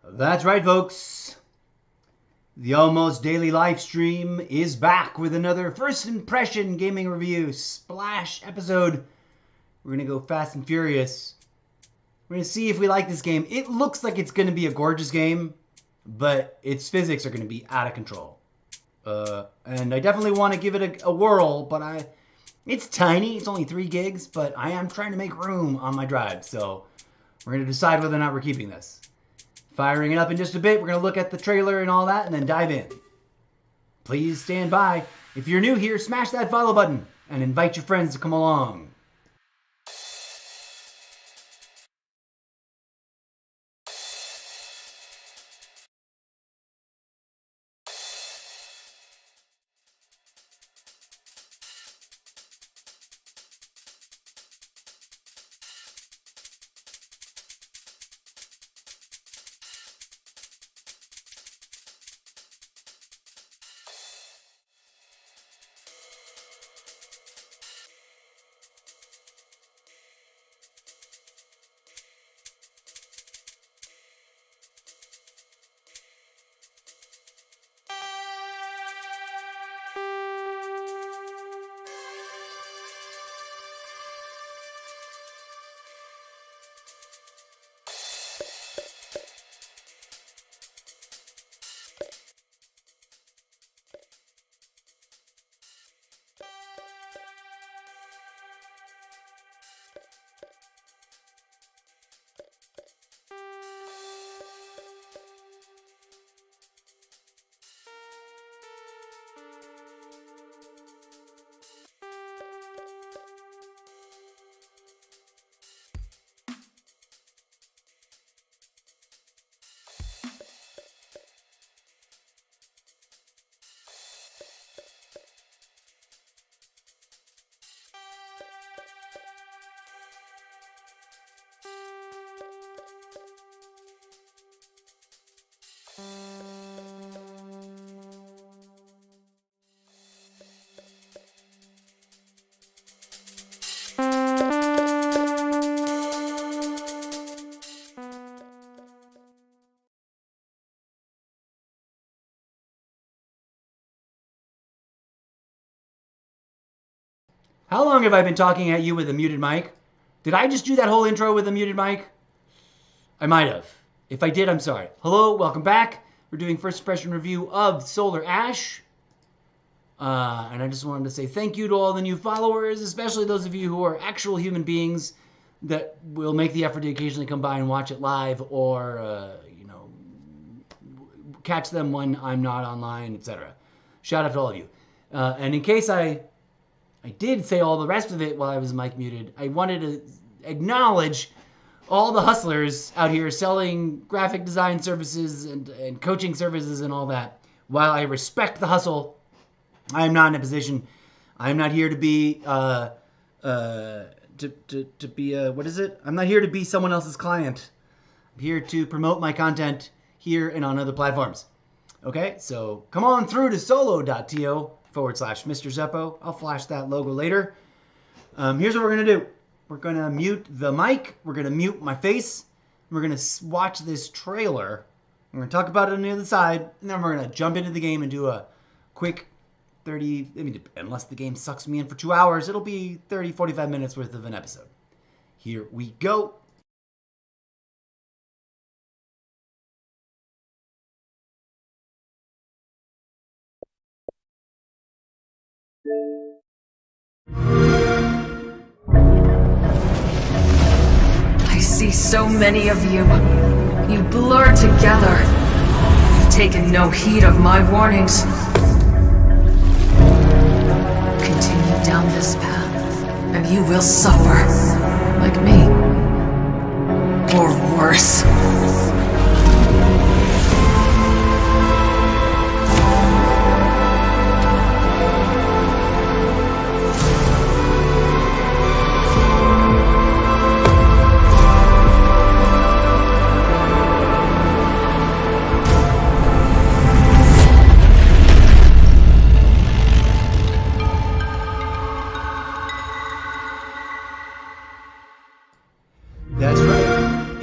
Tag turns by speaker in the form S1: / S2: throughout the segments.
S1: That's right, folks. The almost daily live stream is back with another first impression gaming review splash episode. We're going to go fast and furious. We're going to see if we like this game. It looks like it's going to be a gorgeous game, but its physics are going to be out of control. And I definitely want to give it a whirl, but it's tiny. It's only 3 gigs, but I am trying to make room on my drive. So we're going to decide whether or not we're keeping this. Firing it up in just a bit. We're going to look at the trailer and all that and then dive in. Please stand by. If you're new here, smash that follow button and invite your friends to come along. How long have I been talking at you with a muted mic? Did I just do that whole intro with a muted mic? I might have. If I did, I'm sorry. Hello, welcome back. We're doing first impression review of Solar Ash. And I just wanted to say thank you to all the new followers, especially those of you who are actual human beings that will make the effort to occasionally come by and watch it live or, catch them when I'm not online, etc. Shout out to all of you. And in case I did say all the rest of it while I was mic muted, I wanted to acknowledge all the hustlers out here selling graphic design services and coaching services and all that. While I respect the hustle, I am not in a position. I'm not here to be what is it? I'm not here to be someone else's client. I'm here to promote my content here and on other platforms. Okay, so come on through to solo.to/Mr. Zeppo. I'll flash that logo later. Here's what we're going to do. We're going to mute the mic. We're going to mute my face. We're going to watch this trailer. We're going to talk about it on the other side. And then we're going to jump into the game and do a quick 30, unless the game sucks me in for 2 hours, it'll be 30, 45 minutes worth of an episode. Here we go.
S2: I see so many of you. You blur together. You've taken no heed of my warnings. Continue down this path, and you will suffer. Like me. Or worse.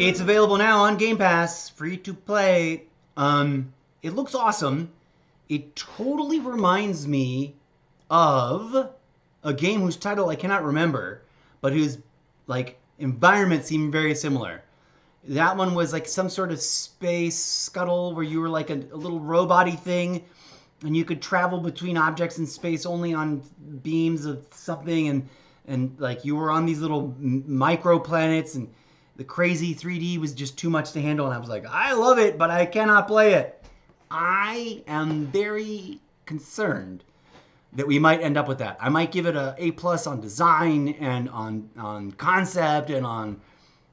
S1: It's available now on Game Pass, free to play. It looks awesome. It totally reminds me of a game whose title I cannot remember, but whose like environment seemed very similar. That one was like some sort of space scuttle where you were like a little robot-y thing, and you could travel between objects in space only on beams of something, and like you were on these little micro planets, and the crazy 3D was just too much to handle, and I was like, I love it, but I cannot play it. I am very concerned that we might end up with that. I might give it a A+ on design and on concept and on,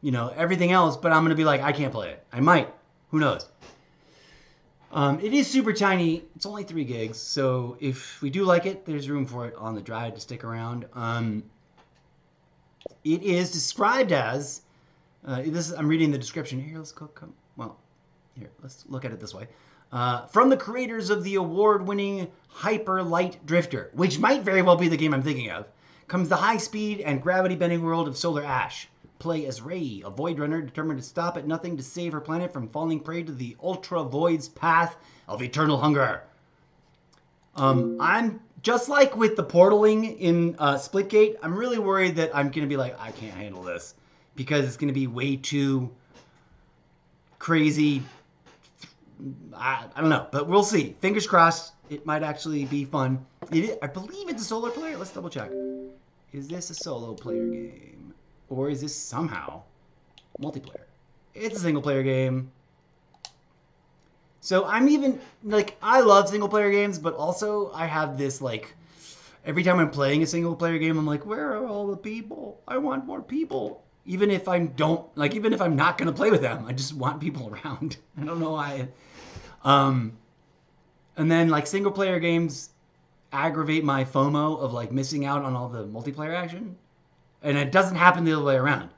S1: you know, everything else, but I'm gonna be like, I can't play it. I might. Who knows? It is super tiny. It's only 3 gigs, so if we do like it, there's room for it on the drive to stick around. It is described as I'm reading the description here. Let's go. Let's look at it this way. From the creators of the award-winning Hyper Light Drifter, which might very well be the game I'm thinking of, comes the high-speed and gravity-bending world of Solar Ash. Play as Rei, a void runner determined to stop at nothing to save her planet from falling prey to the Ultra Void's path of eternal hunger. I'm just like with the portaling in Splitgate. I'm really worried that I'm going to be like, I can't handle this because it's going to be way too crazy. I don't know, but we'll see. Fingers crossed. It might actually be fun. I believe it's a solo player. Let's double check. Is this a solo player game? Or is this somehow multiplayer? It's a single player game. So I'm even, like, I love single player games, but also I have this, like, every time I'm playing a single player game, I'm like, where are all the people? I want more people. Even if I don't, like, even if I'm not going to play with them, I just want people around. I don't know why. And then, like, single player games aggravate my FOMO of, like, missing out on all the multiplayer action. And it doesn't happen the other way around.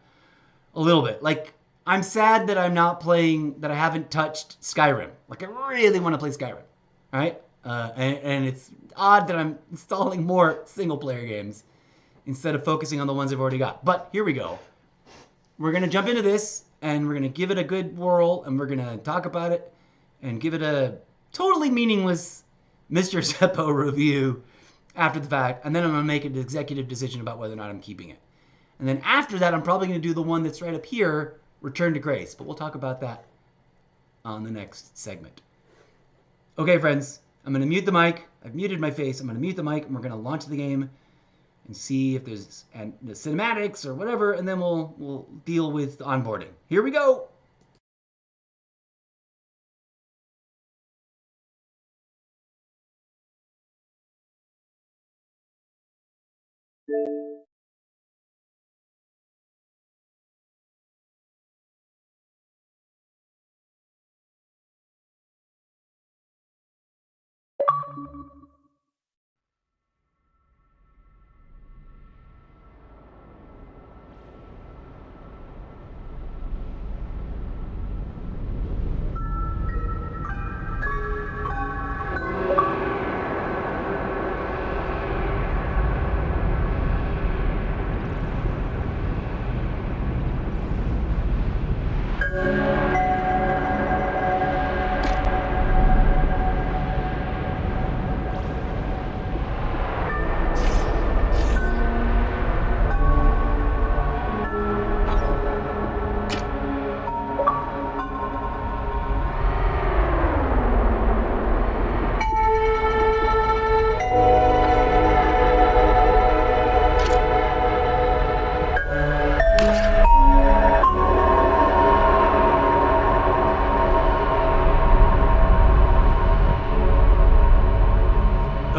S1: A little bit. Like, I'm sad that I'm not playing, that I haven't touched Skyrim. Like, I really want to play Skyrim. Right? And it's odd that I'm installing more single-player games instead of focusing on the ones I've already got. But here we go. We're going to jump into this, and we're going to give it a good whirl, and we're going to talk about it, and give it a totally meaningless Mr. Zeppo review after the fact, and then I'm going to make an executive decision about whether or not I'm keeping it. And then after that, I'm probably going to do the one that's right up here, Return to Grace. But we'll talk about that on the next segment. Okay, friends, I'm going to mute the mic. I've muted my face. I'm going to mute the mic, and we're going to launch the game and see if there's the cinematics or whatever, and then we'll deal with the onboarding. Here we go.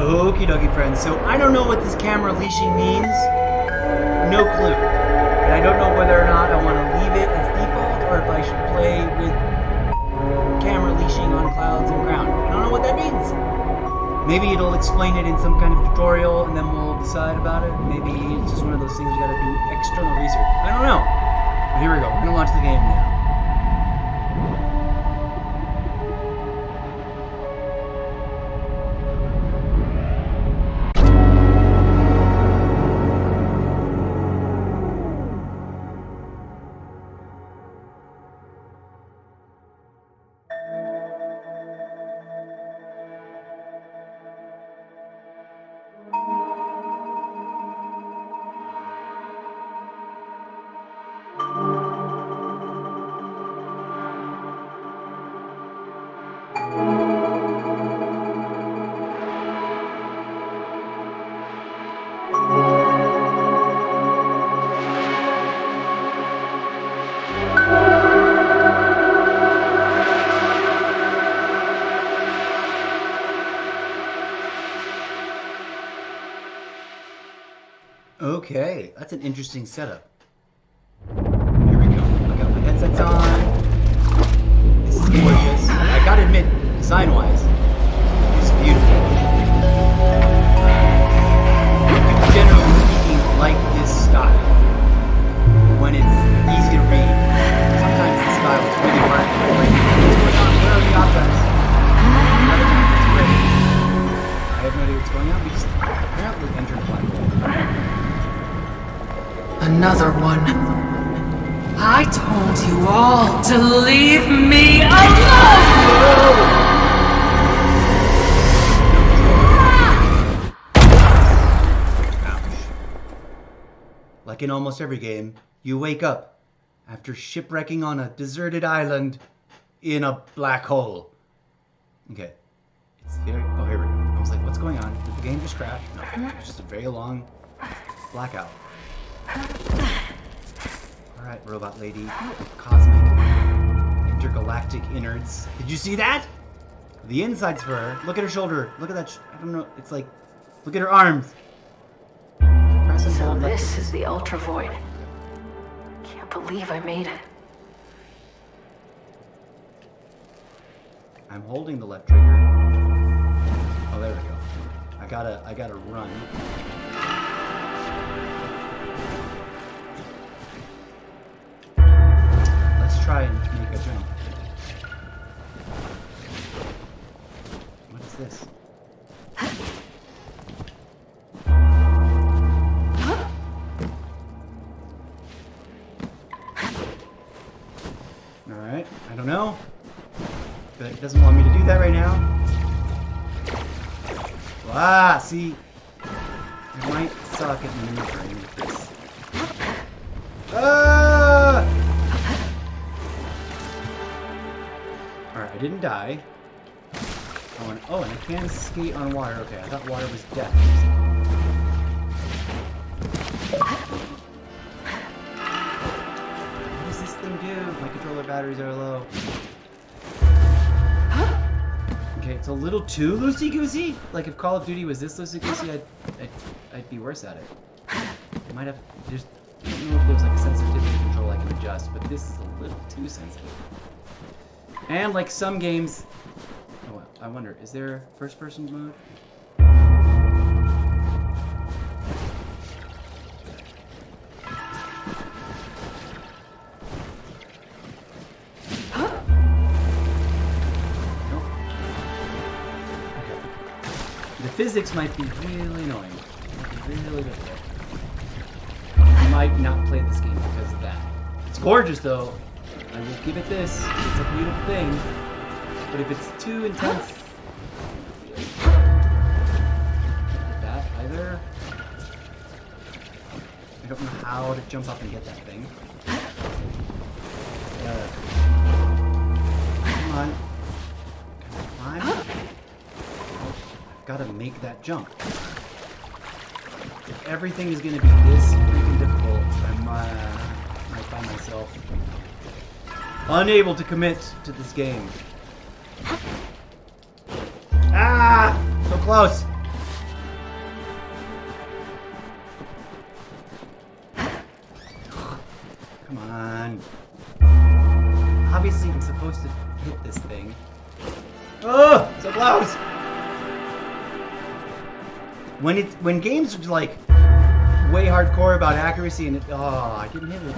S1: Okie dokie, friends. So I don't know what this camera leashing means. No clue. And I don't know whether or not I want to leave it as default or if I should play with camera leashing on clouds and ground. I don't know what that means. Maybe it'll explain it in some kind of tutorial and then we'll decide about it. Maybe it's just one of those things you gotta do external research. I don't know. But here we go. We're gonna launch the game now. That's an interesting setup. Here we go. I got my headsets on. This is gorgeous. I gotta admit, design-wise, it's beautiful. I do generally speaking like this style when it's easy to read. Sometimes the style is really hard to read. Where are the objects? Other times it's great. I have no idea what's going on. We just apparently entered a black hole.
S2: Another one. I told you all to leave me alone!
S1: Ouch. Like in almost every game, you wake up after shipwrecking on a deserted island in a black hole. Okay. It's very... Oh, here we go. I was like, what's going on? Did the game just crash? No, it's just a very long blackout. Alright, robot lady. Cosmic intergalactic innards. Did you see that? The inside's for her. Look at her shoulder. Look at that. I don't know. It's like... Look at her arms. Press and
S3: So
S1: hold left.
S3: this is the Ultra Void. Can't believe I made it.
S1: I'm holding the left trigger. Oh, there we go. I gotta run. Let's try and make a jump. What is this? Alright, I don't know. But it doesn't want me to do that right now. Ah, see? I might suck at maneuvering with this. Ah! Alright, I didn't die. Oh, and I can skate on water. Okay, I thought water was death. What does this thing do? My controller batteries are low. Okay, it's a little too loosey-goosey. Like if Call of Duty was this loosey-goosey, I'd be worse at it. I might have... I don't know if there's like a sensitivity control I can adjust, but this is a little too sensitive. And like some games... Oh, I wonder, is there first-person mode? The physics might be really annoying. Really difficult. I might not play this game because of that. It's gorgeous though. I will give it this. It's a beautiful thing. But if it's too intense... that either. I don't know how to jump up and get that thing. Come on. Can I climb? Gotta make that jump. If everything is gonna be this freaking difficult, I might find myself unable to commit to this game. Ah! So close! Come on. Obviously I'm supposed to hit this thing. Oh! So close! When games are like way hardcore about accuracy and I didn't hit it.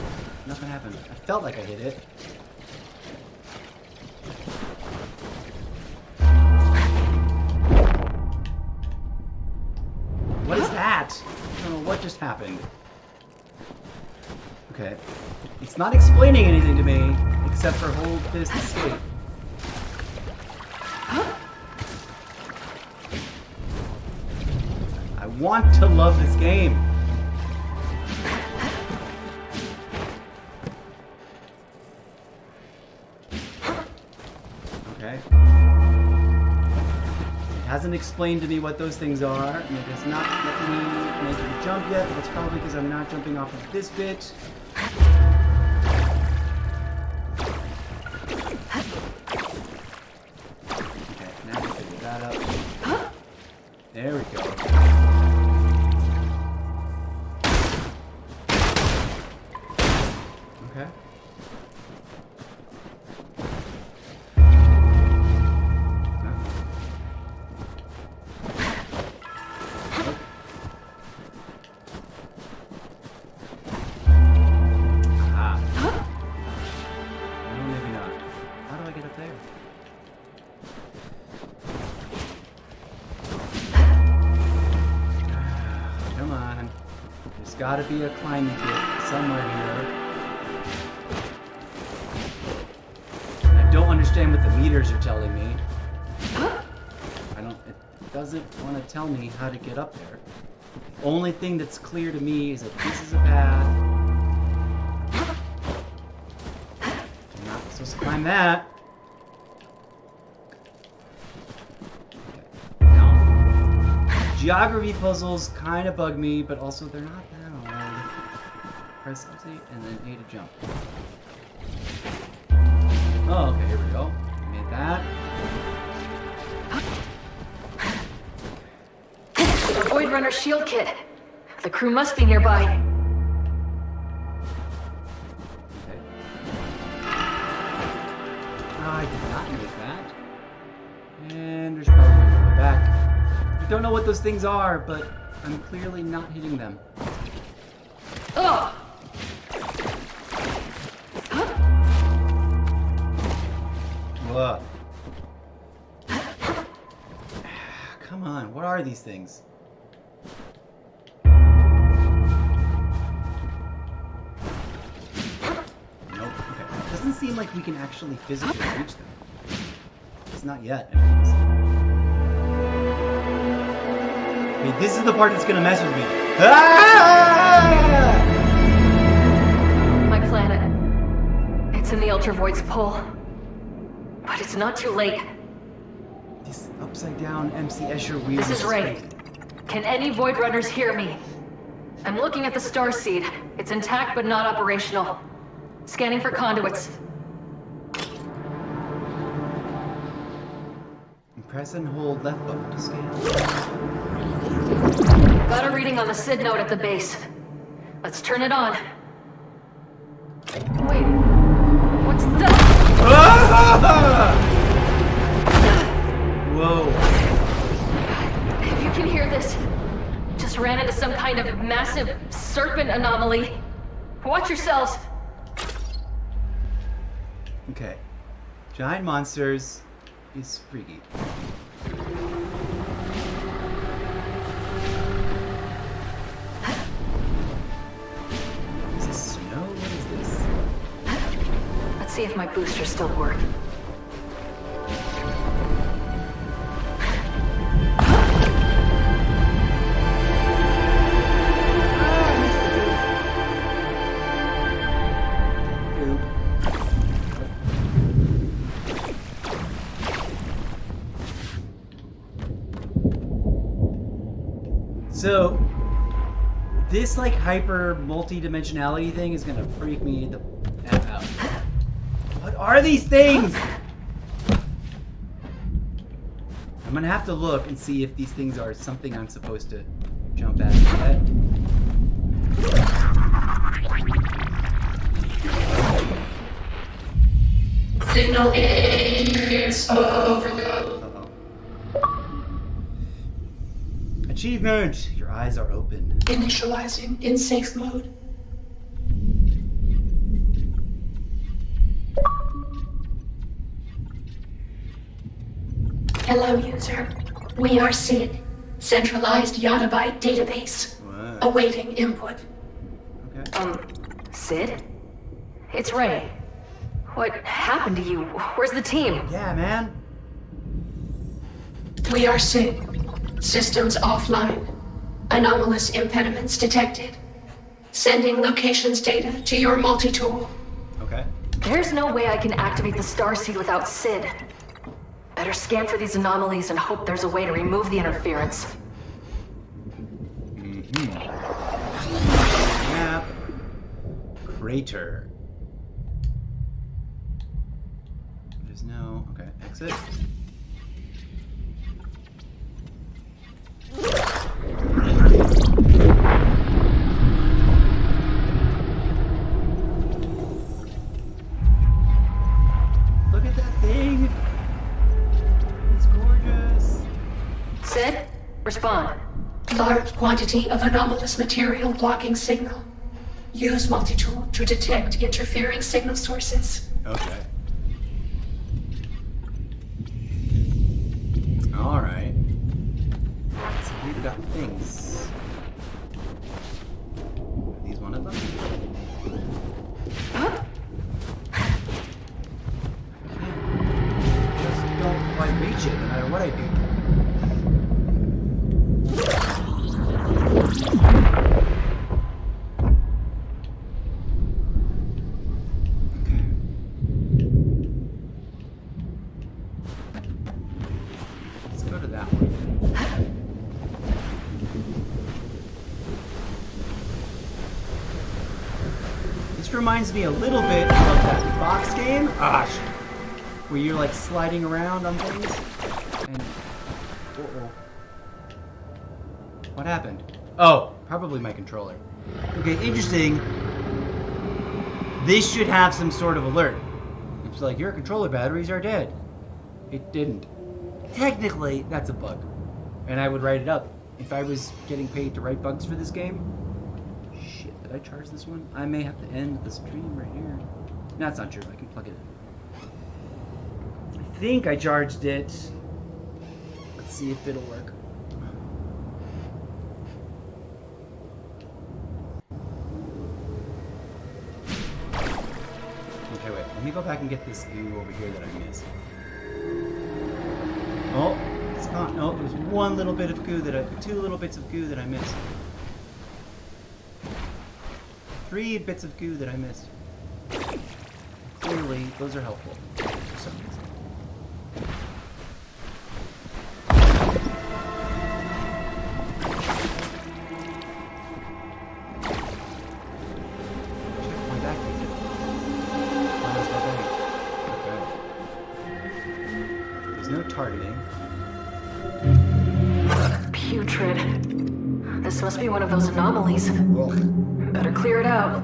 S1: Nothing happened. I felt like I hit it. What is that? I don't know what just happened. Okay. It's not explaining anything to me except for hold this escape. I want to love this game. Okay. It hasn't explained to me what those things are, and it has not let me make a jump yet, but it's probably because I'm not jumping off of this bit. Okay, now we figure that up. There we go. Okay. Gotta be a climbing kit somewhere here. And I don't understand what the meters are telling me. It doesn't want to tell me how to get up there. The only thing that's clear to me is that this is a path. I'm not supposed to climb that. Okay. Now, geography puzzles kind of bug me, but also they're not that. Press L and then A to jump. Oh, okay, here we go. Made that.
S2: The Void Runner shield kit. The crew must be nearby.
S1: Okay. I did not make that. And there's probably one way back. I don't know what those things are, but I'm clearly not hitting them.
S2: Ugh!
S1: Ugh. Come on, what are these things? Nope. Okay. Doesn't seem like we can actually physically reach them. It's not yet, anyways. Okay, this is the part that's gonna mess with me. Ah!
S2: My planet. It's in the Ultra Void's pull. But it's not too late.
S1: This upside down MC Escher wheel.
S2: This is Ray. Can any Void Runners hear me? I'm looking at the Starseed. It's intact but not operational. Scanning for conduits.
S1: Press and hold left button to scan.
S2: Got a reading on the SID node at the base. Let's turn it on. Wait. What's that?
S1: Whoa.
S2: If you can hear this, just ran into some kind of massive serpent anomaly. Watch yourselves.
S1: Okay. Giant monsters is freaky. Is this snow? What is this?
S2: Let's see if my boosters still work.
S1: So, this like hyper multi-dimensionality thing is gonna freak me the F out. What are these things? I'm gonna have to look and see if these things are something I'm supposed to jump at.
S4: Signal interference overload.
S1: Achievement! Your eyes are open.
S4: Initializing in safe mode. Hello, user. We are SID, centralized Yottabyte database.
S1: What?
S4: Awaiting input.
S1: Okay.
S2: Sid? It's Ray. What happened to you? Where's the team?
S1: Yeah, man.
S4: We are SID. Systems offline. Anomalous impediments detected. Sending locations data to your multi-tool.
S1: Okay.
S2: There's no way I can activate the Starseed without Sid. Better scan for these anomalies and hope there's a way to remove the interference.
S1: Map. Crater. There's no... Okay, exit.
S2: Respond.
S4: Large quantity of anomalous material blocking signal. Use multi-tool to detect interfering signal sources.
S1: Okay. Alright. So we've got things. Are these one of them? Just don't quite reach it no matter what I do. Let's go to that one. This reminds me a little bit of that box game. Gosh. Where you're like sliding around on things. And uh-oh. What happened? Oh, probably my controller. Okay, interesting. This should have some sort of alert. It's like, your controller batteries are dead. It didn't. Technically, that's a bug. And I would write it up. If I was getting paid to write bugs for this game. Shit, did I charge this one? I may have to end the stream right here. No, that's not true. I can plug it in. I think I charged it. Let's see if it'll work. Okay, wait. Let me go back and get this goo over here that I missed. Oh, it's not. No, there's one little bit of goo two little bits of goo that I missed. 3 bits of goo that I missed. Clearly, those are helpful for some reason. Check my back again. Where's my bag? Okay. There's no targeting.
S2: Putrid. This must be one of those anomalies.
S1: Ugh.
S2: Better clear it out.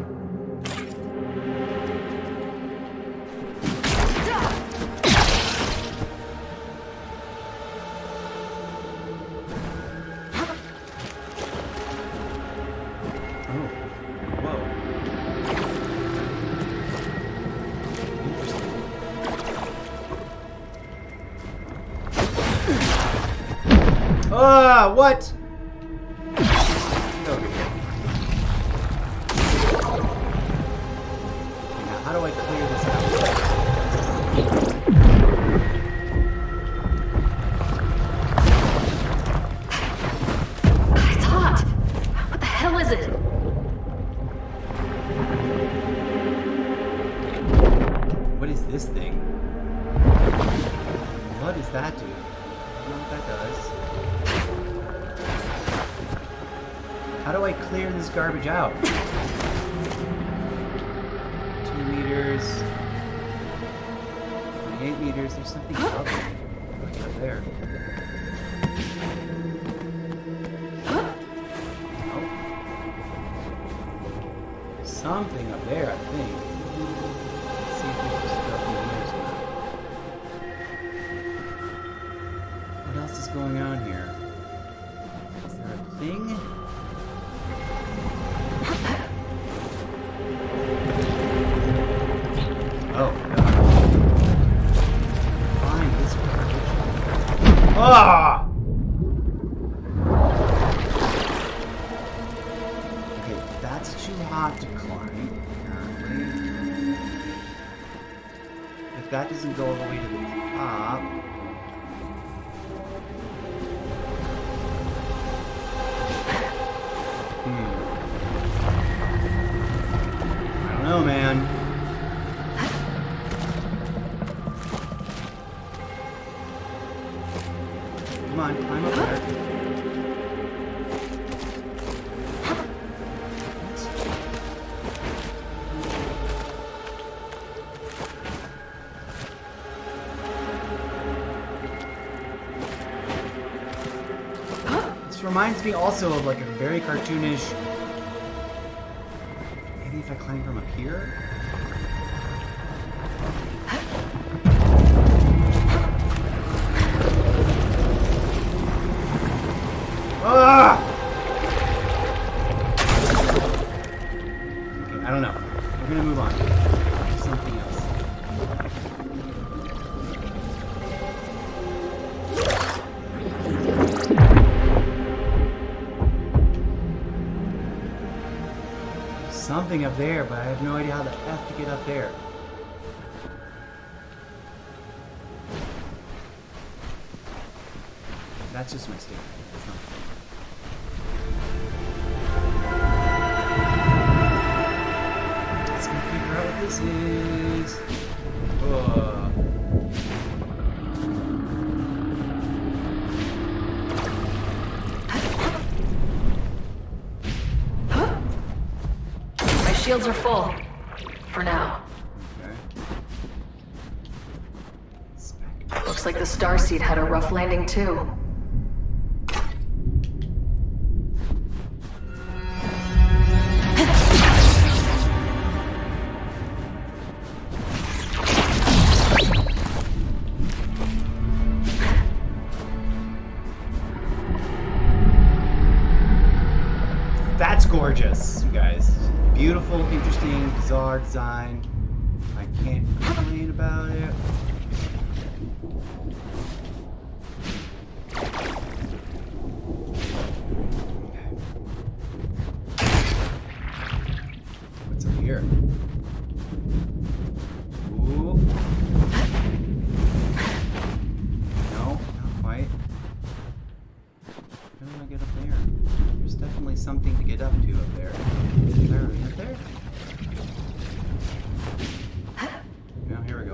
S1: Ah, what? Go over here. Now, how do I clear this out?
S2: It's hot. What the hell is it?
S1: What is this thing? What does that do? I don't know what that does. How do I clear this garbage out? 2 meters. 28 meters. There's something up there. Oh. Something up there, I think. Let's see if there's just stuff in there. What else is going on here? Is there a thing? Oh, God. Find this garbage. Ah! Okay, that's too hot to climb, apparently. If that doesn't go all the way to the top... I don't know, man. Come on, climb up there. This reminds me also of like a very cartoonish... Maybe if I climb from up here? gonna move on. Something else. Something up there, but I have no idea how the F to get up there. That's just my statement. That's not Let's go figure out what this is.
S2: My shields are full. For now.
S1: Okay.
S2: Looks like the Starseed had a rough landing too.
S1: That's gorgeous, you guys. Beautiful, interesting, bizarre design. I can't complain about it. What's up here? Ooh. No, not quite. How do I get up there? There's definitely something to get up to up there. Is there already up there? No, here we go.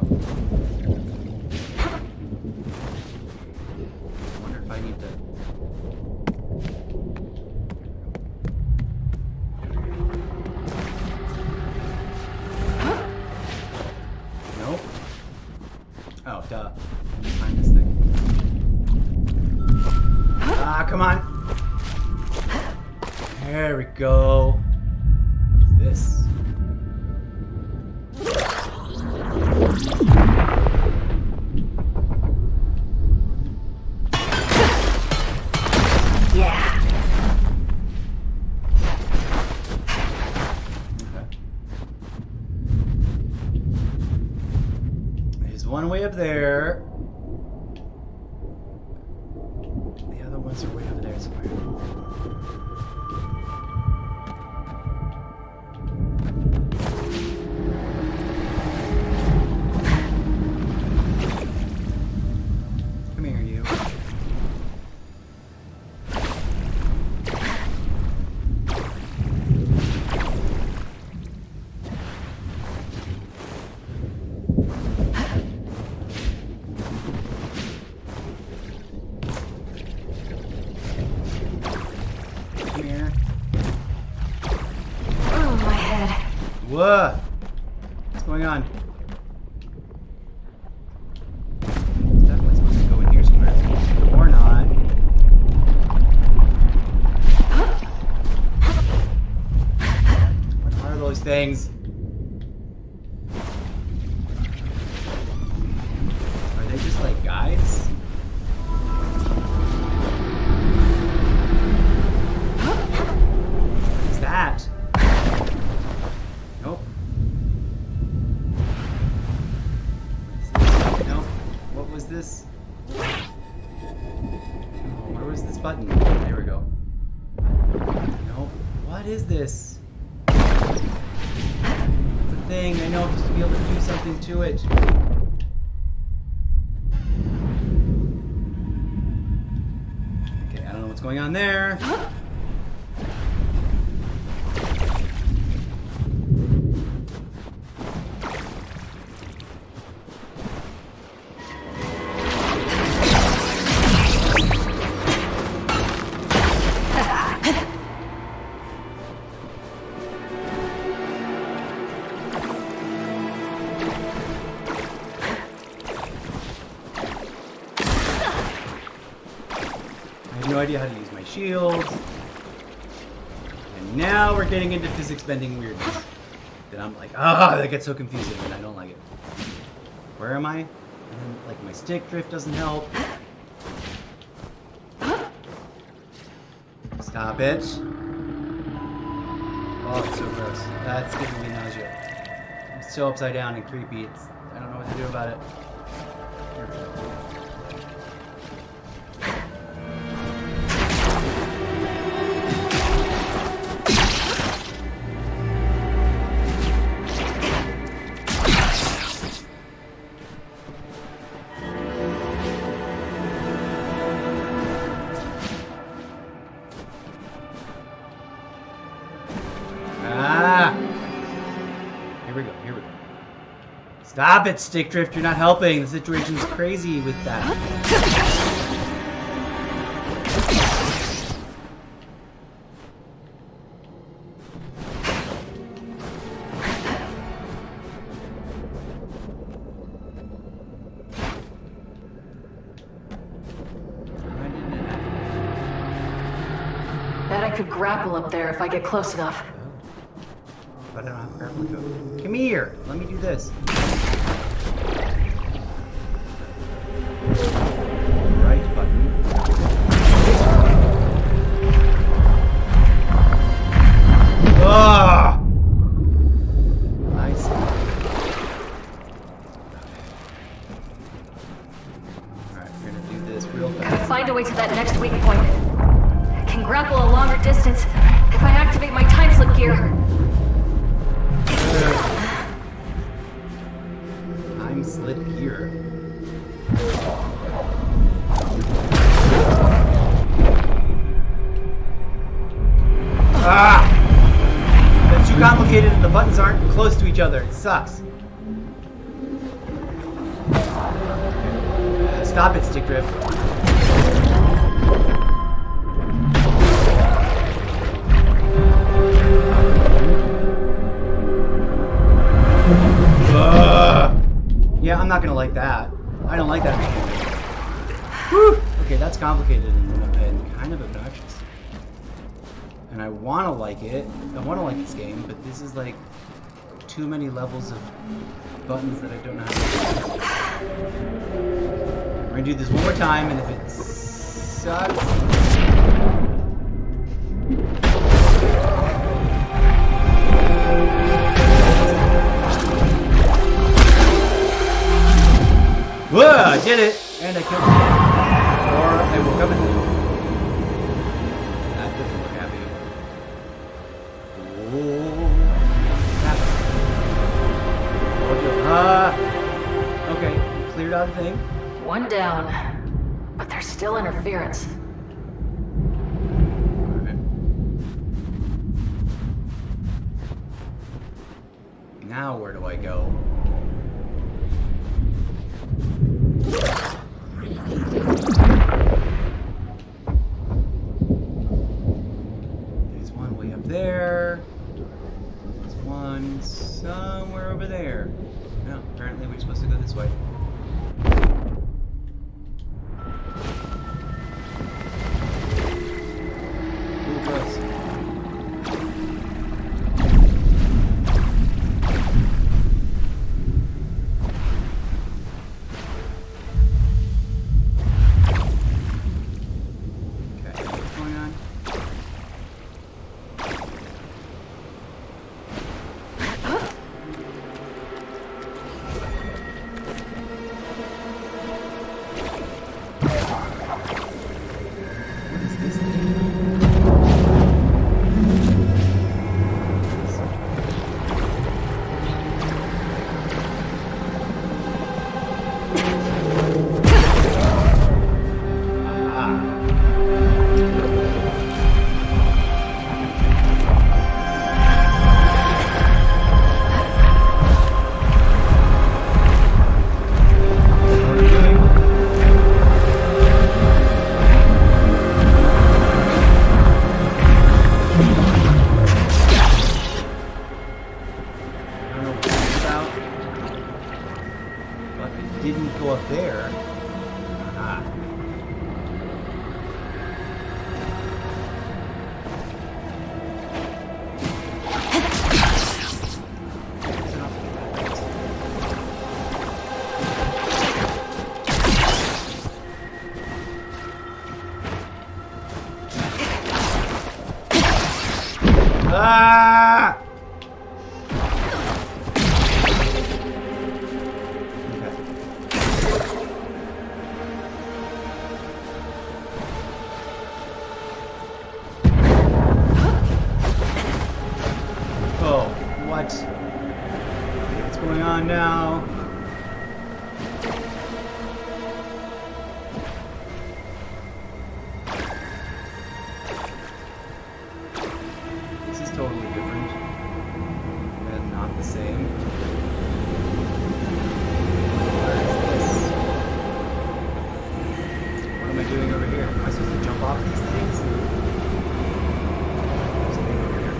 S1: I wonder if I need to... Nope. Oh, duh. Find this thing. Ah, come on! There we go. What is this?
S2: Yeah.
S1: Okay. There's one way up there. The other ones are way over there somewhere. Come here, you. Come here.
S2: Oh, my head.
S1: Whoa! What's going on? It's definitely supposed to go in here somewhere. Or not. What are those things? Are they just like guides? What's that? Nope. Nope. What was this? Oh, where was this button? There we go. Nope. What is this? It's a thing. I know I'm supposed to be able to do something to it. Okay, I don't know what's going on there. I have no idea how to use my shield. And now we're getting into physics bending weirdness. Then I'm like, that gets so confusing and I don't like it. Where am I? And then, like, my stick drift doesn't help. Stop it. Oh, it's so gross. That's giving me nausea. so upside down and creepy. It's, I don't know what to do about it. Here we go. Stop it, Stick Drift. You're not helping. The situation's crazy with that.
S2: Bet I could grapple up there if I get close enough.
S1: But I don't have grappling hook. Come here. Let me do this. Right button. Ah! Nice. Alright, we're gonna do this real
S2: Gotta
S1: fast.
S2: find a way to that next weak point. I can grapple a longer distance if I activate my time slip gear.
S1: Time slip here. Ah! That's too complicated and the buttons aren't close to each other. It sucks. Stop it, Stick Drift. Yeah, I'm not gonna like that. I don't like that. Whew. Okay, that's complicated and kind of obnoxious. And I want to like it. I want to like this game, but this is like too many levels of buttons that I don't know how to do. We're gonna do this one more time, and if it sucks... Whoa, I did it! And I killed him. Or I woke up and that doesn't look happy. Oh. Okay. Cleared out the thing.
S2: One down. But there's still interference.
S1: Alright. Now where do I go? There's one way up there. There's one somewhere over there. No, apparently we're supposed to go this way. Ooh, gross. Ah! going on now? This is totally different and not the same. Where is this? What am I doing over here? Am I supposed to jump off these things? There's a thing over here.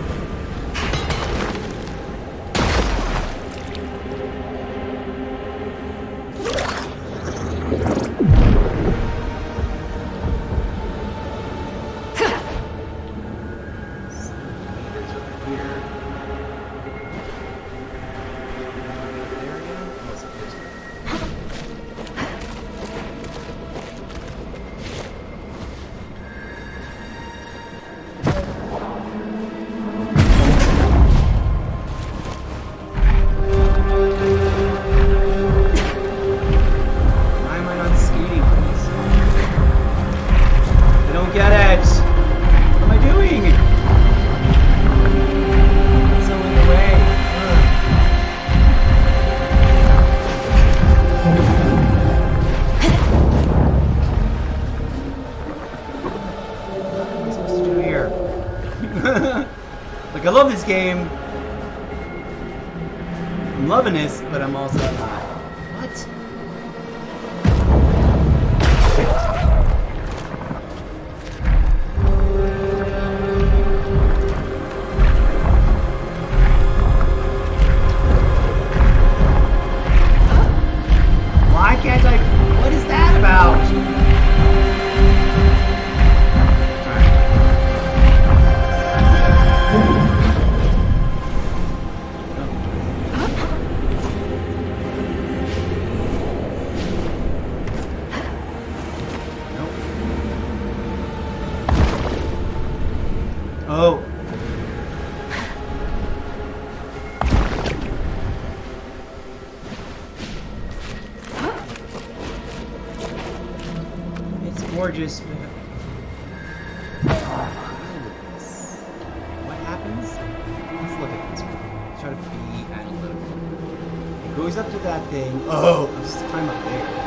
S1: I love this game. I'm loving this, but I'm also not. What? Why can't I? What is that about? Oh. It's gorgeous. What happens? Let's look at this one. Let's try to be analytical. It goes up to that thing. Oh, let's just climb up there.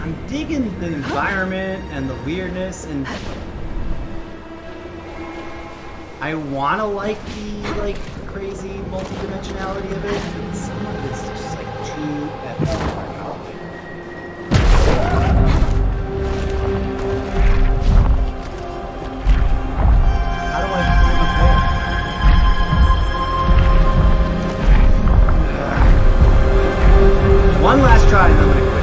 S1: I'm digging the environment and the weirdness, and I want to like the crazy multi-dimensionality of it, but some of it's just too epic. How do I climb up there? One last try and I'm gonna quit.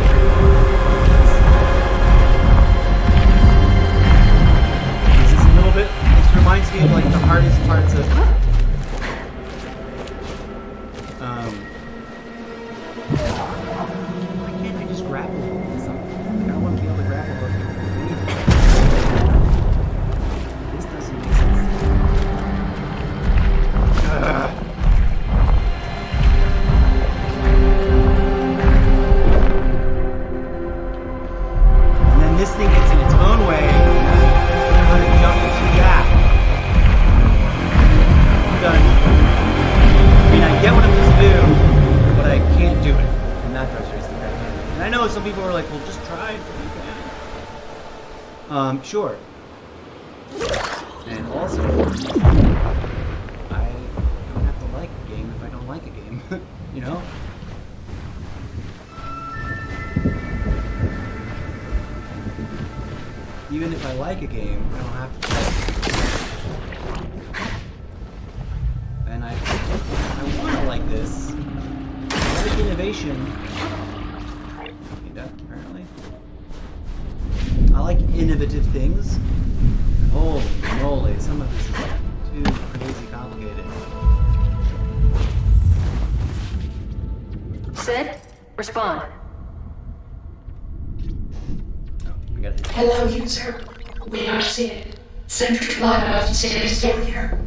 S1: This reminds me of the hardest parts of why can't I just grapple with something? I want to be able to grapple with anything. This doesn't make sense. And then this thing gets in its own way. I'm gonna jump into that. I'm done. I mean, I get what I'm supposed to do, but I can't do it. And that frustrates the crap out of me. And I know some people are like, well, just try it. You can. Sure. And also, I don't have to like a game if I don't like a game. You know? Even if I like a game, I don't have to play it. And I want to like this. I like innovation. He does, apparently. I like innovative things. Holy moly, some of this is too crazy complicated.
S2: Sid? Respond.
S1: Oh, we got it.
S4: Hello, user. We are Sid. Centric log Sid is failure.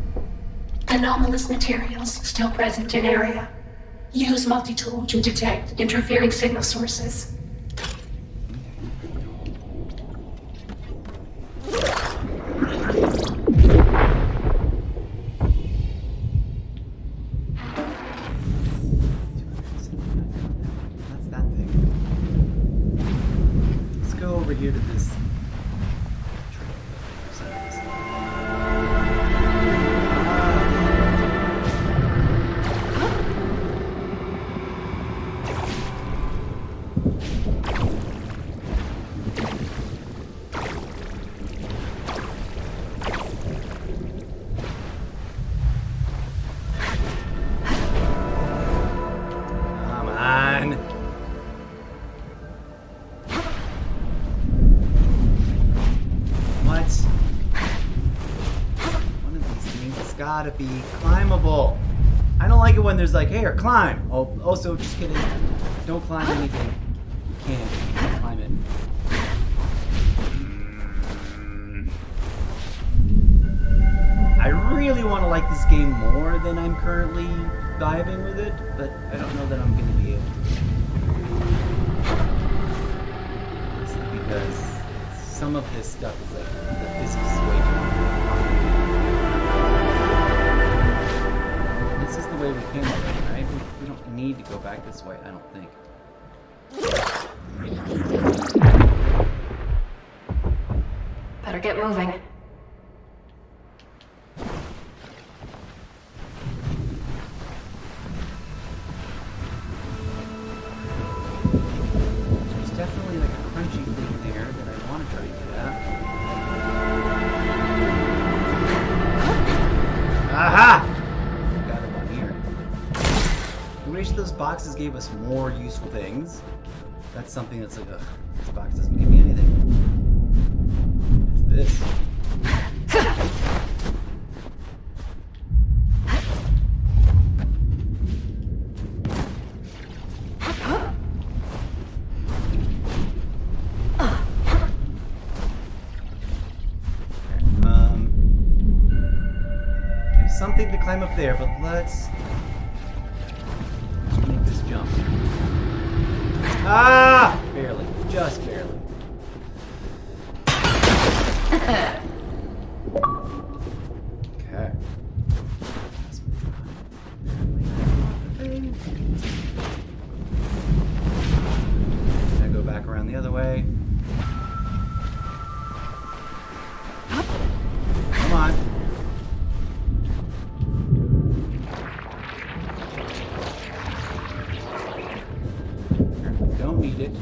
S4: Anomalous materials still present in area. Use multi-tool to detect interfering signal sources.
S1: That's that thing. Let's go over here to this Come on. What? One of these things has gotta be climbable. I don't like it when there's like, hey, or climb. Oh, also, just kidding. Don't climb anything. You can't climb it. I really want to like this game more than I'm currently vibing with it, but I don't know that I'm going to be able to. Mostly because some of this stuff is like, the physics is way too hard. This is the way we came already, right? We don't need to go back this way, I don't think.
S2: Better get moving.
S1: There's definitely like a crunchy thing there that I want to try to get at. Aha! Got it on here. I wish those boxes gave us more useful things. That's something that's like, ugh, this box doesn't give me anything. It's this. There's something to climb up there, but let's make this jump. Ah! Barely. Just barely. Okay. Gonna go back around the other way. Come on. Don't need it.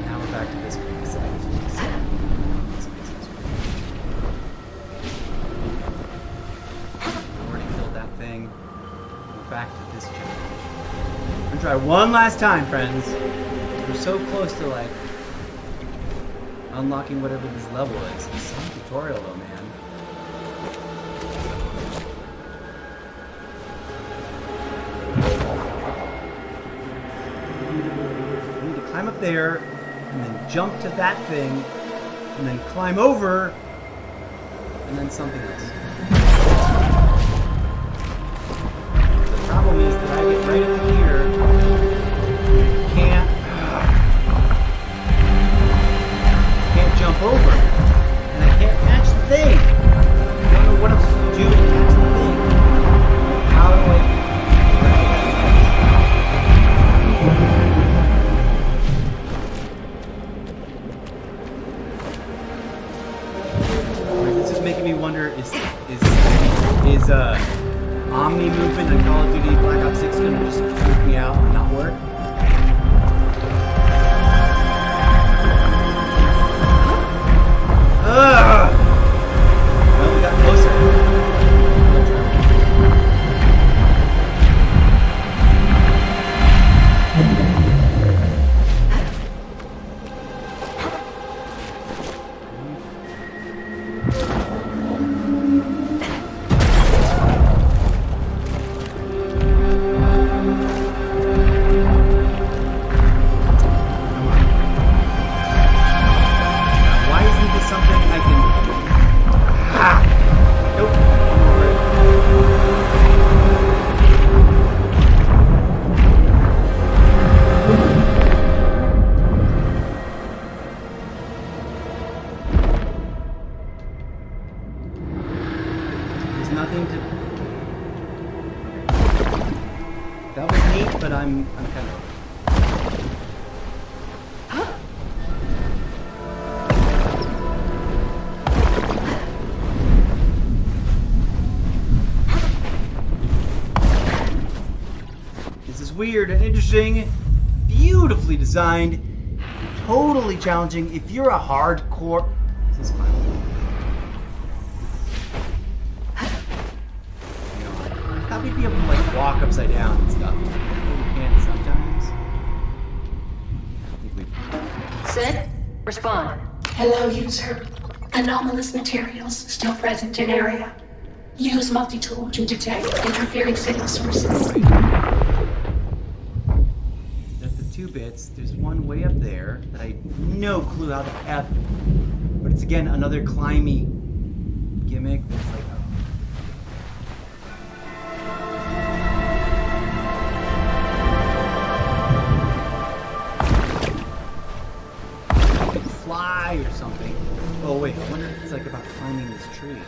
S1: Now we're back to this side. Already killed that thing. We're back to this challenge. I'm gonna try one last time, friends. We're so close to like unlocking whatever this level is. It's some tutorial though, man. I need to climb up there, and then jump to that thing, and then climb over, and then something else. The problem is that I get right up here, can't jump over, and I can't catch the thing. I don't know what else to do to catch the thing. How do I... This is making me wonder, is Omni movement on Call of Duty Black Ops 6 gonna just freak me out and not work? Ugh! Well, we got closer. weird and interesting, beautifully designed, totally challenging. If you're a hardcore... This is fine. I thought we'd be able to like walk upside down and stuff. We can sometimes.
S2: Sid, respond.
S4: Hello, user. Anomalous materials still present in area. Use multi-tool to detect interfering signal sources.
S1: That's the 2 bits. There's one way up there that I have no clue how to F. But it's again another climby gimmick. It's like fly or something. Oh wait, I wonder if it's like about climbing this tree.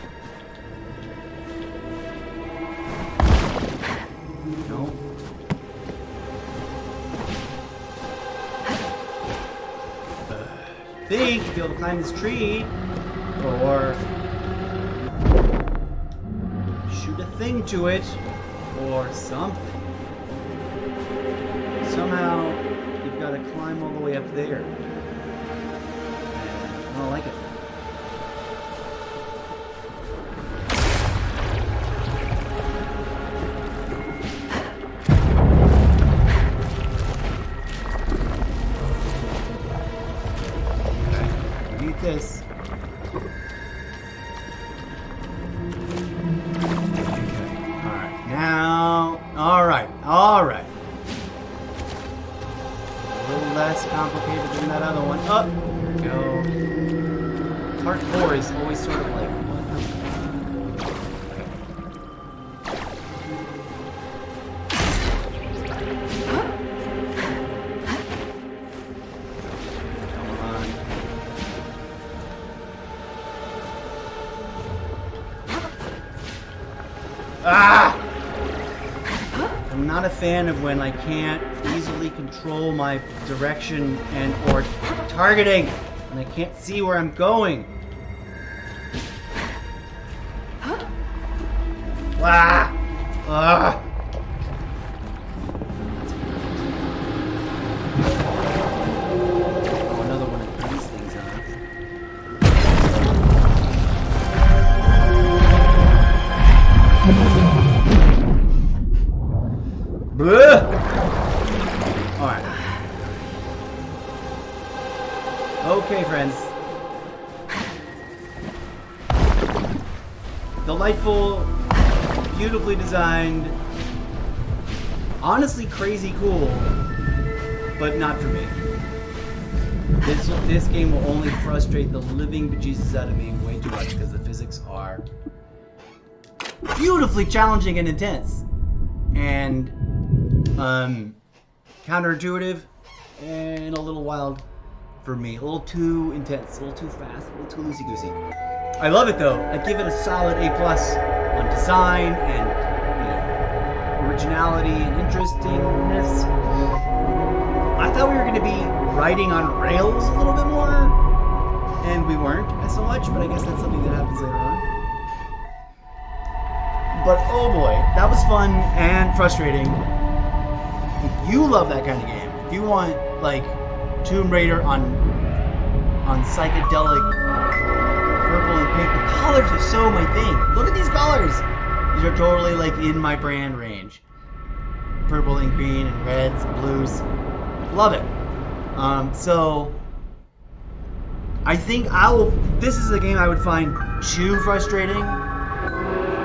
S1: No. I think you'll be able to climb this tree, or shoot a thing to it, or something. Somehow you've got to climb all the way up there. I don't like it. Okay, eat this. Alright, now, alright. A little less complicated than that other one. Oh, here we go. Part 4 is always sort of like, I'm not a fan of when I can't easily control my direction and or targeting, and I can't see where I'm going. Ah! Ah! Oh, another one of these things, Alright. Okay, friends. Delightful, beautifully designed, honestly crazy cool, but not for me. This game will only frustrate the living bejesus out of me way too much because the physics are beautifully challenging and intense. And counterintuitive and a little wild for me. A little too intense, a little too fast, a little too loosey-goosey. I love it though. I give it a solid A+ on design and originality and interestingness. I thought we were going to be riding on rails a little bit more, and we weren't so much, but I guess that's something that happens later on. But oh boy, that was fun and frustrating. If you love that kind of game, if you want like Tomb Raider on psychedelic purple and pink, the colors are so my thing. Look at these colors. These are totally like in my brand range. Purple and green and reds and blues. Love it. So I think this is a game I would find too frustrating.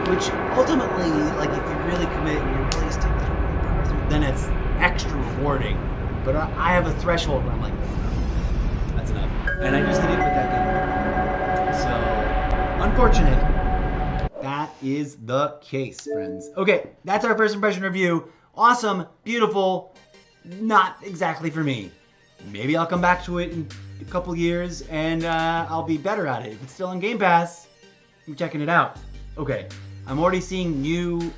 S1: Which ultimately, like if you really commit and you really stick to it, then it's extra rewarding. But I have a threshold where I'm like, that's enough. And I just did it with that game. So, unfortunate. That is the case, friends. Okay, that's our first impression review. Awesome, beautiful, not exactly for me. Maybe I'll come back to it in a couple years and I'll be better at it. If it's still on Game Pass, I'm checking it out. Okay. I'm already seeing new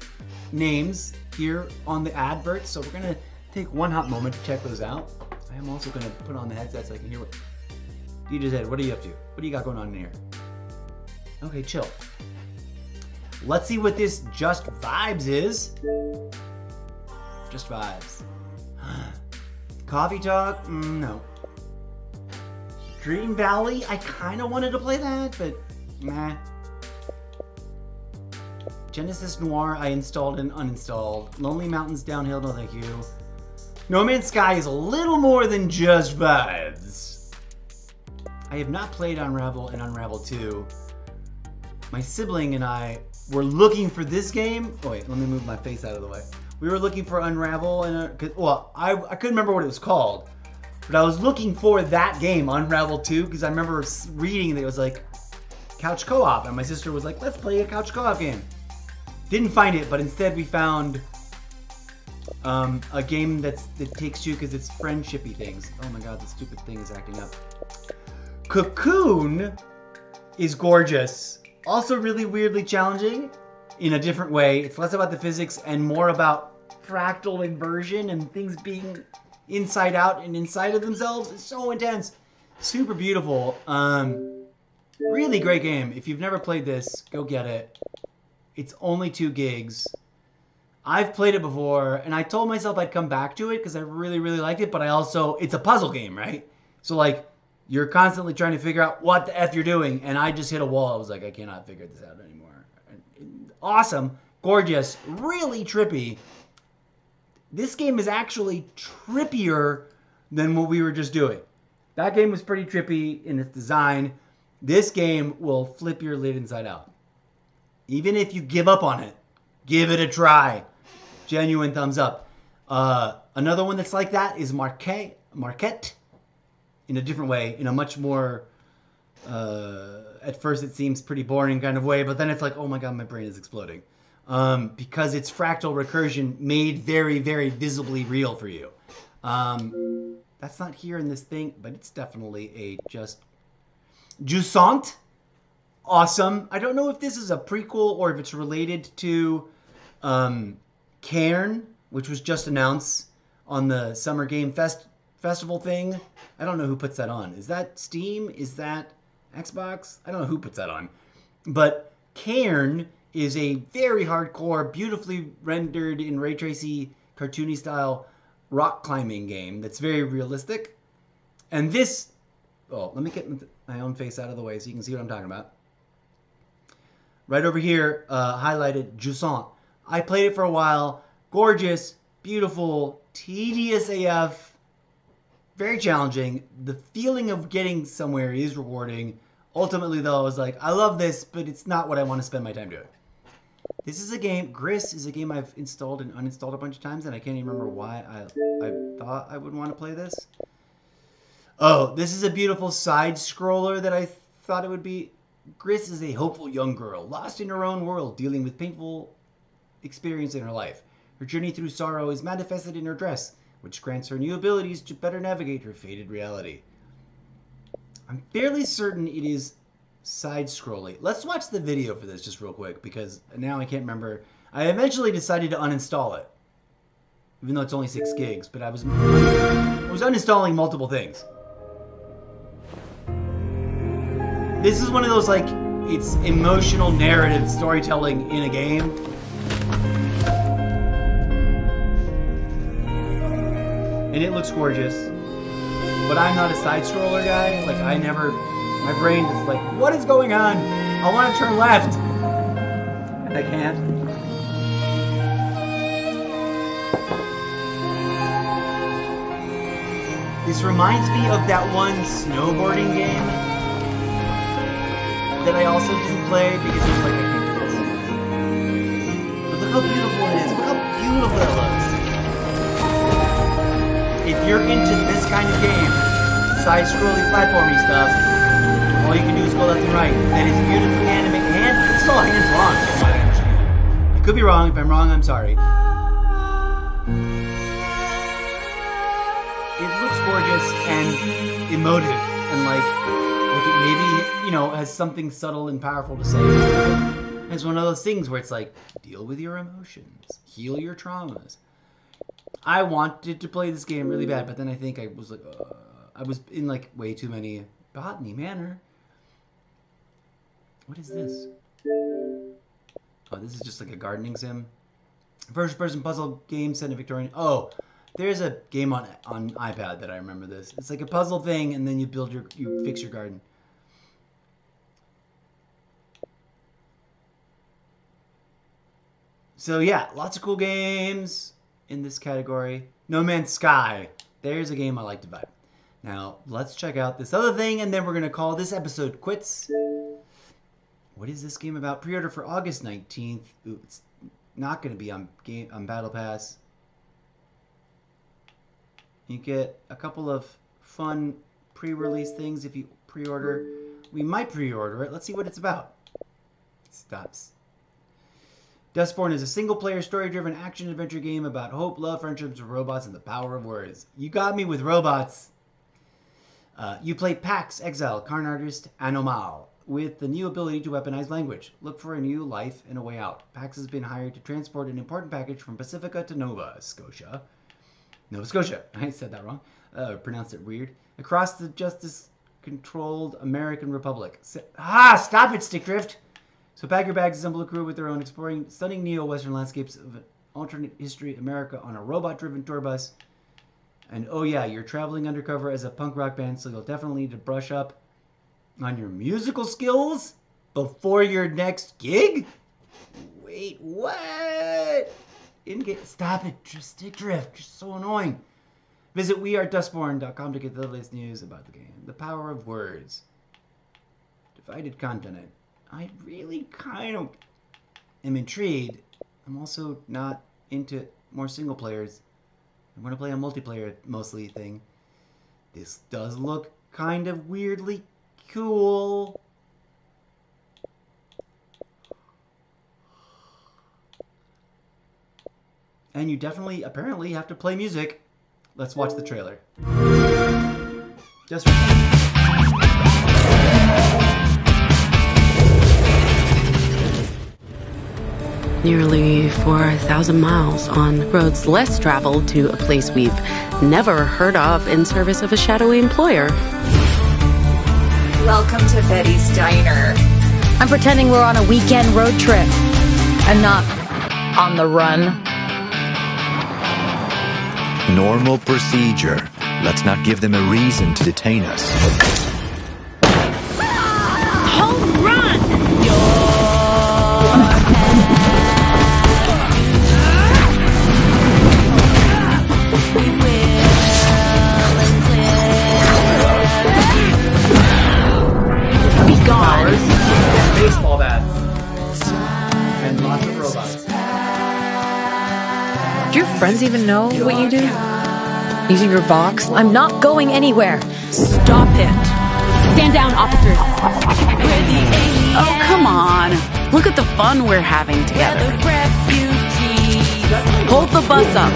S1: names here on the adverts, so we're going to take one hot moment to check those out. I am also going to put on the headset so I can hear what... DJ Zed, what are you up to? What do you got going on in here? Okay, chill. Let's see what this Just Vibes is. Just Vibes. Coffee Talk? No. Dream Valley? I kind of wanted to play that, but nah. Genesis Noir, I installed and uninstalled. Lonely Mountains Downhill, no thank you. No Man's Sky is a little more than just vibes. I have not played Unravel and Unravel 2. My sibling and I were looking for this game. Oh wait, let me move my face out of the way. We were looking for Unravel and well, I couldn't remember what it was called, but I was looking for that game, Unravel 2, because I remember reading that it was like couch co-op, and my sister was like, let's play a couch co-op game. Didn't find it, but instead we found a game that takes two because it's friendshipy things. Oh my god, the stupid thing is acting up. Cocoon is gorgeous. Also really weirdly challenging in a different way. It's less about the physics and more about fractal inversion and things being inside out and inside of themselves. It's so intense. Super beautiful. Really great game. If you've never played this, go get it. It's only 2 gigs. I've played it before, and I told myself I'd come back to it because I really, really liked it, but I also, it's a puzzle game, right? So, like, you're constantly trying to figure out what the F you're doing, and I just hit a wall. I was like, I cannot figure this out anymore. Awesome, gorgeous, really trippy. This game is actually trippier than what we were just doing. That game was pretty trippy in its design. This game will flip your lid inside out. Even if you give up on it, give it a try. Genuine thumbs up. Another one that's like that is Marquette. In a different way, in a much more, at first it seems pretty boring kind of way, but then it's like, oh my god, my brain is exploding. Because it's fractal recursion made very, very visibly real for you. That's not here in this thing, but it's definitely a just... Jusant. Awesome. I don't know if this is a prequel or if it's related to Cairn, which was just announced on the Summer Game Festival thing. I don't know who puts that on. Is that Steam? Is that Xbox? I don't know who puts that on. But Cairn is a very hardcore, beautifully rendered in ray tracey, cartoony style rock climbing game that's very realistic. And this... Oh, let me get my own face out of the way so you can see what I'm talking about. Right over here, highlighted Jusant. I played it for a while. Gorgeous, beautiful, tedious AF. Very challenging. The feeling of getting somewhere is rewarding. Ultimately, though, I was like, I love this, but it's not what I want to spend my time doing. This is a game, Gris is a game I've installed and uninstalled a bunch of times, and I can't even remember why I thought I would want to play this. Oh, this is a beautiful side-scroller that I thought it would be. Gris is a hopeful young girl, lost in her own world, dealing with painful experience in her life. Her journey through sorrow is manifested in her dress, which grants her new abilities to better navigate her fated reality. I'm fairly certain it is side-scrolling. Let's watch the video for this just real quick, because now I can't remember. I eventually decided to uninstall it, even though it's only 6 gigs, but I was uninstalling multiple things. This is one of those, like, it's emotional narrative storytelling in a game. And it looks gorgeous. But I'm not a side-scroller guy. Like, my brain is like, what is going on? I want to turn left. And I can't. This reminds me of that one snowboarding game that I also didn't play because it was like, I can't do this. But look how beautiful it is. Look how beautiful it looks. If you're into this kind of game, side-scrolling platforming stuff, all you can do is go left and right. That is beautifully animated. It's all hands-on, from what I understand. I could be wrong. If I'm wrong, I'm sorry. It looks gorgeous and emotive and like it maybe, you know, has something subtle and powerful to say. It's one of those things where it's like, deal with your emotions, heal your traumas. I wanted to play this game really bad, but then I think I was like, I was in like way too many Botany Manor. What is this? Oh, this is just like a gardening sim. First-person puzzle game set in Victorian. Oh, There's a game on iPad that I remember this. It's like a puzzle thing, and then you fix your garden. So yeah, lots of cool games in this category. No Man's Sky. There's a game I like to buy. Now, let's check out this other thing, and then we're going to call this episode quits. What is this game about? Pre-order for August 19th. Ooh, it's not going to be on Battle Pass. You get a couple of fun pre-release things if you pre-order. We might pre-order it. Let's see what it's about. Stops. Dustborn is a single-player, story-driven action-adventure game about hope, love, friendships with robots, and the power of words. You got me with robots. You play Pax, Exile, Carn Artist, Anomal, with the new ability to weaponize language. Look for a new life and a way out. Pax has been hired to transport an important package from Pacifica to Nova Scotia. I said that wrong. Pronounced it weird. Across the justice-controlled American Republic. Stop it, Stick Drift! So pack your bags, assemble a crew with their own, exploring stunning neo-Western landscapes of an alternate history America on a robot-driven tour bus. And oh yeah, you're traveling undercover as a punk rock band, so you'll definitely need to brush up on your musical skills before your next gig? Wait, what? Stop it, just Stick Drift. You're so annoying. Visit wearedustborn.com to get the latest news about the game. The power of words. Divided continent. I really kind of am intrigued. I'm also not into more single players. I want to play a multiplayer mostly thing. This does look kind of weirdly cool. And you definitely, apparently, have to play music. Let's watch the trailer. Just
S5: Nearly 4,000 miles on roads less traveled to a place we've never heard of in service of a shadowy employer.
S6: Welcome to Betty's Diner.
S7: I'm pretending we're on a weekend road trip and not on the run.
S8: Normal procedure. Let's not give them a reason to detain us.
S7: Home run! Be gone.
S1: Baseball bats. And lots of robots.
S7: Do your friends even know what you do? Using your box? I'm not going anywhere.
S5: Stop it.
S7: Stand down, officers.
S5: Oh, come on. Look at the fun we're having together. Hold the bus up.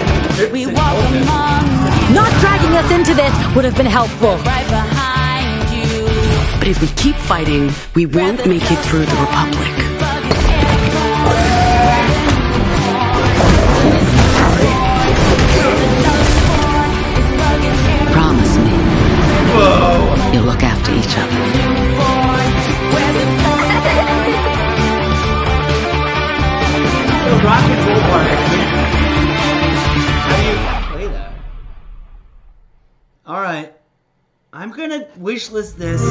S6: We walk among
S7: Not dragging us into this would have been helpful.
S6: right behind you.
S5: But if we keep fighting, we won't make it through the Republic. Promise me.
S1: Whoa!
S5: You'll look after each other.
S1: The rock and roll part. How do you play that? Alright. I'm gonna wishlist this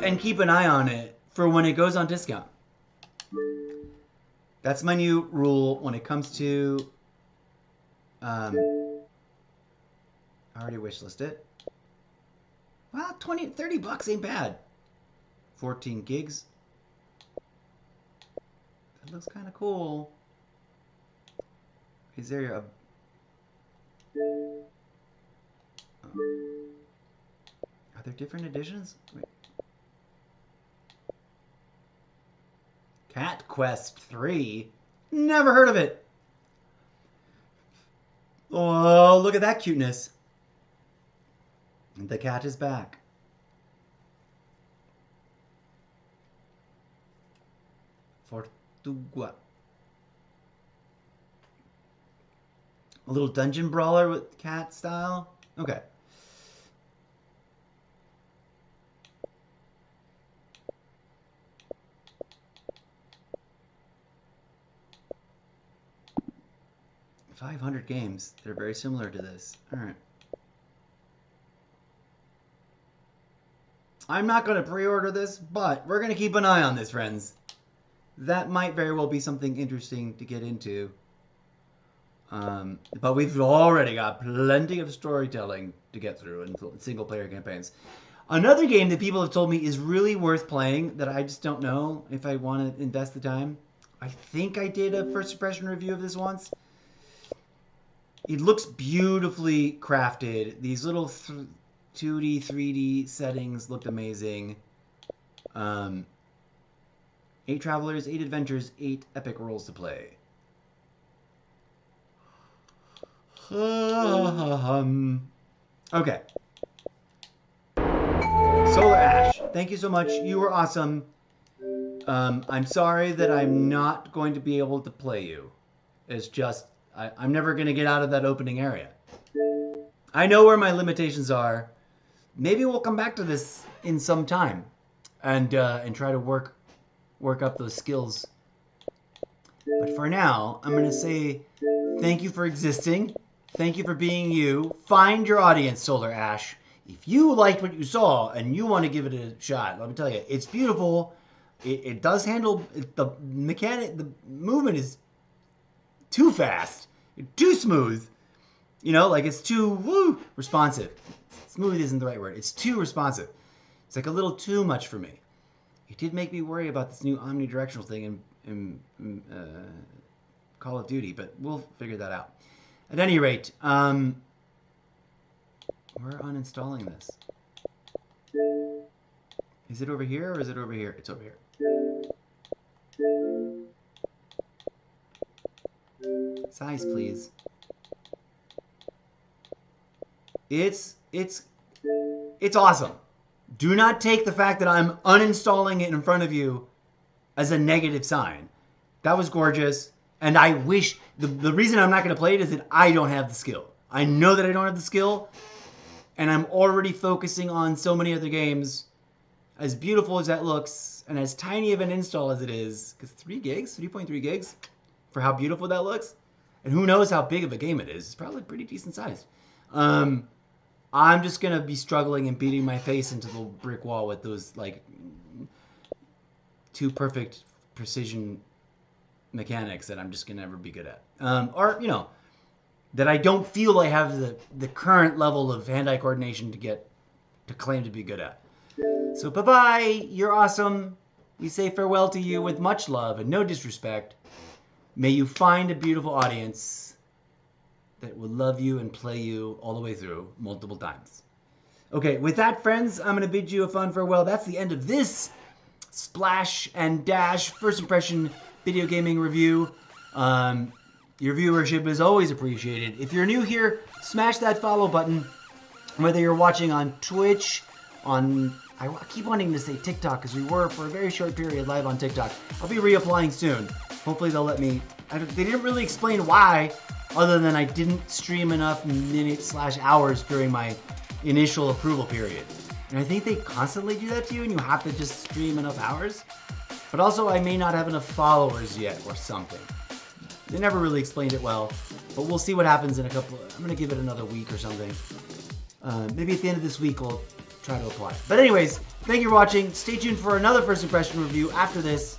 S1: and keep an eye on it for when it goes on discount. That's my new rule when it comes to I already wishlisted it. Well, 30 bucks ain't bad. 14 gigs. That looks kind of cool. Is there a... Are there different editions? Wait. Cat Quest 3? Never heard of it. Oh, look at that cuteness. The cat is back. Fortugua. A little dungeon brawler with cat style? Okay. 500 games that are very similar to this. All right. I'm not going to pre-order this, but we're going to keep an eye on this, friends. That might very well be something interesting to get into. But we've already got plenty of storytelling to get through in single-player campaigns. Another game that people have told me is really worth playing that I just don't know if I want to invest the time. I think I did a first impression review of this once. It looks beautifully crafted. These little 2D, 3D settings looked amazing. 8 travelers, 8 adventures, 8 epic roles to play. Okay. Solar Ash, thank you so much. You were awesome. I'm sorry that I'm not going to be able to play you. It's just, I'm never going to get out of that opening area. I know where my limitations are. Maybe we'll come back to this in some time and try to work up those skills. But for now, I'm going to say thank you for existing. Thank you for being you. Find your audience, Solar Ash. If you liked what you saw and you want to give it a shot, let me tell you, it's beautiful. It does handle the mechanic. The movement is too fast, too smooth. You know, like it's too responsive. Smooth isn't the right word. It's too responsive. It's like a little too much for me. It did make me worry about this new omnidirectional thing in Call of Duty, but we'll figure that out. At any rate, we're uninstalling this. Is it over here or is it over here? It's over here. Size, please. It's awesome. Do not take the fact that I'm uninstalling it in front of you as a negative sign. That was gorgeous. And I wish, the reason I'm not going to play it is that I don't have the skill. I know that I don't have the skill. And I'm already focusing on so many other games. As beautiful as that looks, and as tiny of an install as it is, because 3 gigs, 3.3 gigs, for how beautiful that looks. And who knows how big of a game it is. It's probably pretty decent sized. I'm just going to be struggling and beating my face into the brick wall with those, like, too perfect precision mechanics that I'm just going to never be good at. Or, you know, that I don't feel I have the current level of hand-eye coordination to claim to be good at. So, bye-bye. You're awesome. We say farewell to you with much love and no disrespect. May you find a beautiful audience that will love you and play you all the way through multiple times. Okay, with that, friends, I'm going to bid you a fond farewell. That's the end of this Splash and Dash first impression video gaming review. Your viewership is always appreciated. If you're new here, smash that follow button. Whether you're watching on Twitch, I keep wanting to say TikTok because we were for a very short period live on TikTok. I'll be reapplying soon. Hopefully they'll let me. They didn't really explain why, other than I didn't stream enough minutes/hours during my initial approval period. And I think they constantly do that to you, and you have to just stream enough hours. But also, I may not have enough followers yet, or something. They never really explained it well, but we'll see what happens in a couple. I'm gonna give it another week or something. Maybe at the end of this week, we'll try to apply. But anyways, thank you for watching. Stay tuned for another first impression review after this,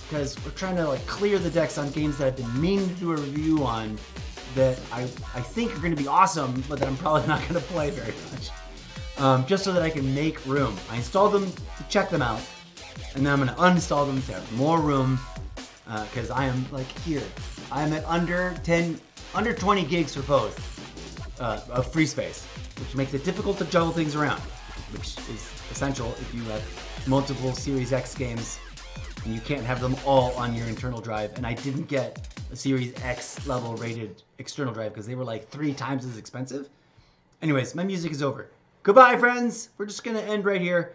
S1: because we're trying to like clear the decks on games that I've been meaning to do a review on that I think are going to be awesome, but that I'm probably not going to play very much. Just so that I can make room. I installed them to check them out, and then I'm going to uninstall them to have more room, because I am like here. I am at under 20 gigs for both of free space, which makes it difficult to juggle things around, which is essential if you have multiple Series X games and you can't have them all on your internal drive. And I didn't get a Series X level rated external drive because they were like 3 times as expensive. Anyways, my music is over. Goodbye, friends. We're just going to end right here.